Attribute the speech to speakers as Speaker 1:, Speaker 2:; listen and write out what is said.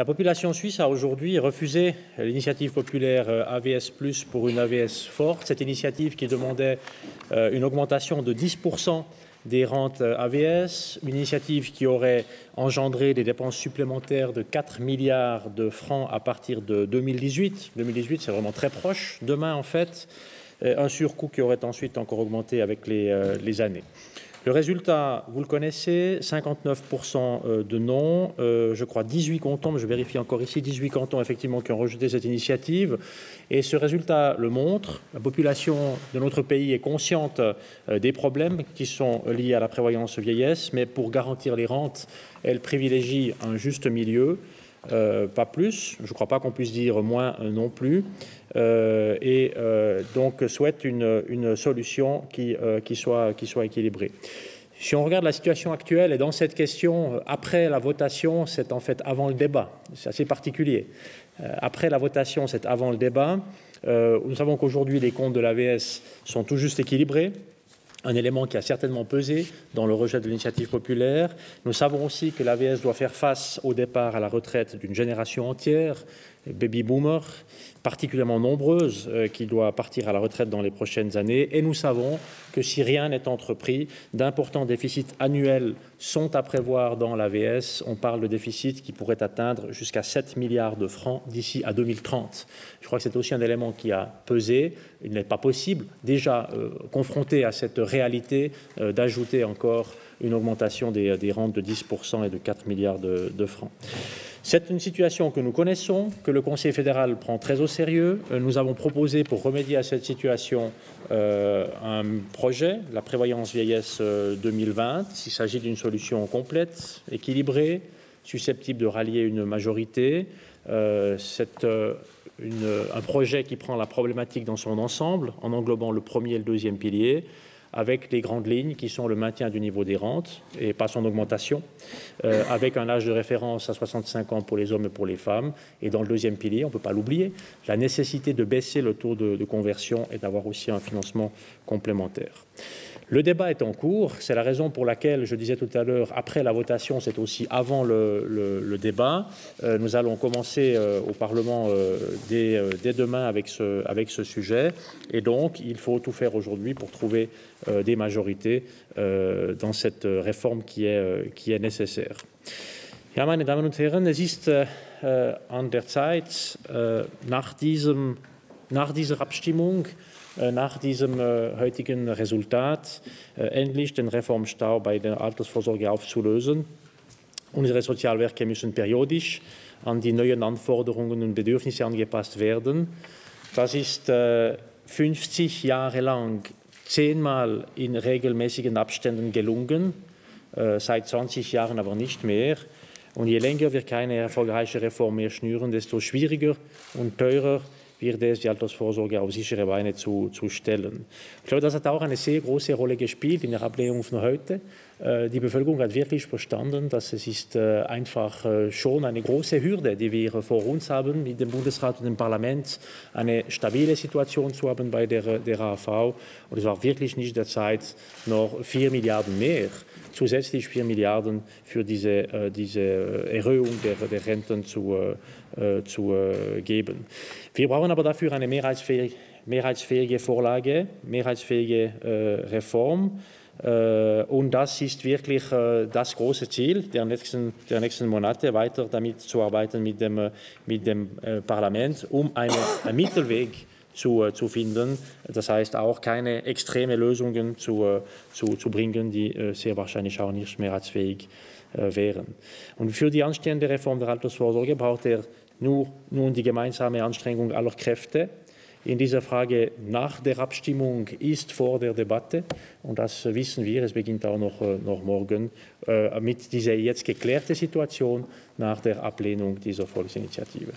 Speaker 1: La population suisse a aujourd'hui refusé l'initiative populaire AVS+, pour une AVS forte. Cette initiative qui demandait une augmentation de 10% des rentes AVS, une initiative qui aurait engendré des dépenses supplémentaires de 4 milliards de francs à partir de 2018. 2018, c'est vraiment très proche, demain en fait, un surcoût qui aurait ensuite encore augmenté avec les années. Le résultat, vous le connaissez, 59% de non, je crois 18 cantons, mais je vérifie encore ici, 18 cantons effectivement qui ont rejeté cette initiative. Et ce résultat le montre, la population de notre pays est consciente des problèmes qui sont liés à la prévoyance vieillesse, mais pour garantir les rentes, elle privilégie un juste milieu. Pas plus, je ne crois pas qu'on puisse dire moins non plus, donc souhaite une solution qui soit équilibrée. Si on regarde la situation actuelle, et dans cette question, après la votation, c'est en fait avant le débat, c'est assez particulier. Après la votation, c'est avant le débat. Nous savons qu'aujourd'hui, les comptes de l'AVS sont tout juste équilibrés. Un élément qui a certainement pesé dans le rejet de l'initiative populaire. Nous savons aussi que l'AVS doit faire face au départ à la retraite d'une génération entière, les baby boomers, particulièrement nombreuses, qui doit partir à la retraite dans les prochaines années. Et nous savons que si rien n'est entrepris, d'importants déficits annuels sont à prévoir dans l'AVS. On parle de déficits qui pourraient atteindre jusqu'à 7 milliards de francs d'ici à 2030. Je crois que c'est aussi un élément qui a pesé. Il n'est pas possible, déjà confronté à cette réalité, d'ajouter encore une augmentation des rentes de 10% et de 4 milliards de francs. C'est une situation que nous connaissons, que le Conseil fédéral prend très au sérieux. Nous avons proposé pour remédier à cette situation un projet, la prévoyance vieillesse 2020. Il s'agit d'une solution complète, équilibrée, susceptible de rallier une majorité. C'est un projet qui prend la problématique dans son ensemble, en englobant le premier et le deuxième pilier, avec les grandes lignes qui sont le maintien du niveau des rentes et pas son augmentation, avec un âge de référence à 65 ans pour les hommes et pour les femmes. Et dans le deuxième pilier, on ne peut pas l'oublier, la nécessité de baisser le taux de conversion et d'avoir aussi un financement complémentaire. Le débat est en cours, c'est la raison pour laquelle, je disais tout à l'heure, après la votation, c'est aussi avant le débat. Nous allons commencer au Parlement dès demain avec ce sujet. Et donc, il faut tout faire aujourd'hui pour trouver des majorités dans cette réforme qui est nécessaire. Ja, meine Damen und Herren, es ist an der Zeit, nach dieser Abstimmung, nach diesem heutigen Resultat endlich den Reformstau bei der Altersvorsorge aufzulösen. Unsere Sozialwerke müssen periodisch an die neuen Anforderungen und Bedürfnisse angepasst werden. Das ist 50 Jahre lang 10-mal in regelmäßigen Abständen gelungen, seit 20 Jahren aber nicht mehr. Und je länger wir keine erfolgreiche Reform mehr schnüren, desto schwieriger und teurer wird es, die Altersvorsorge auf sichere Beine zu stellen. Ich glaube, das hat auch eine sehr große Rolle gespielt in der Ablehnung von heute. Die Bevölkerung hat wirklich verstanden, dass es ist einfach schon eine große Hürde, die wir vor uns haben, mit dem Bundesrat und dem Parlament, eine stabile Situation zu haben bei der AV. Und es war wirklich nicht der Zeit, noch 4 Milliarden mehr, zusätzlich 4 Milliarden für diese Erhöhung der Renten zu geben. Wir brauchen aber dafür eine mehrheitsfähige Vorlage, mehrheitsfähige Reform. Und das ist wirklich das große Ziel der nächsten Monate, weiter damit zu arbeiten mit dem Parlament, um einen Mittelweg zu finden. Das heißt auch keine extreme Lösungen zu bringen, die sehr wahrscheinlich auch nicht mehrheitsfähig wären. Und für die anstehende Reform der Altersvorsorge braucht nun die gemeinsame Anstrengung aller Kräfte. In dieser Frage nach der Abstimmung ist vor der Debatte, und das wissen wir, es beginnt auch noch morgen, mit dieser jetzt geklärten Situation nach der Ablehnung dieser Volksinitiative.